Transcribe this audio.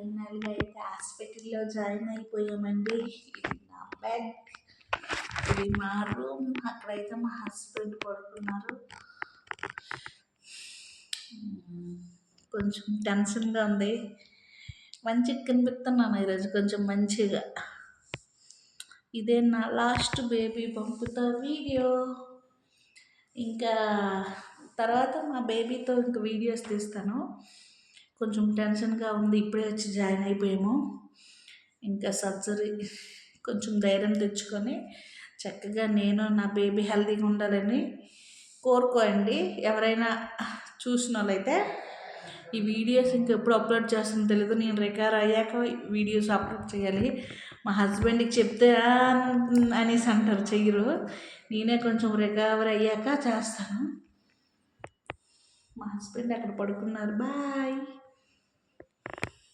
ఫైనల్గా అయితే హాస్పిటల్లో జాయిన్ అయిపోయామండి. ఇది నా బెడ్, ఇది మా రూమ్. అక్కడైతే మా హస్బెండ్ పడుకున్నారు. కొంచెం టెన్షన్గా ఉంది. మంచిగా కనిపిస్తున్నాను ఈరోజు కొంచెం మంచిగా. ఇదే నా లాస్ట్ బేబీ పంపుతా వీడియో. ఇంకా తర్వాత మా బేబీతో ఇంకా వీడియోస్ తీస్తాను. కొంచెం టెన్షన్గా ఉంది. ఇప్పుడే వచ్చి జాయిన్ అయిపోయాము. ఇంకా సర్జరీ కొంచెం ధైర్యం తెచ్చుకొని చక్కగా నేను నా బేబీ హెల్తీగా ఉండాలని కోరుకోండి. ఎవరైనా చూసిన వాళ్ళైతే ఈ వీడియోస్ ఇంకెప్పుడు అప్లోడ్ చేస్తుందో తెలియదు. నేను రికవర్ అయ్యాక వీడియోస్ అప్లోడ్ చేయాలి. మా హస్బెండ్కి చెప్తే అనేసి అంటారు, చెయ్యరు. నేనే కొంచెం రికవర్ అయ్యాక చేస్తాను. మా హస్బెండ్ అక్కడ పడుకున్నారు. బాయ్.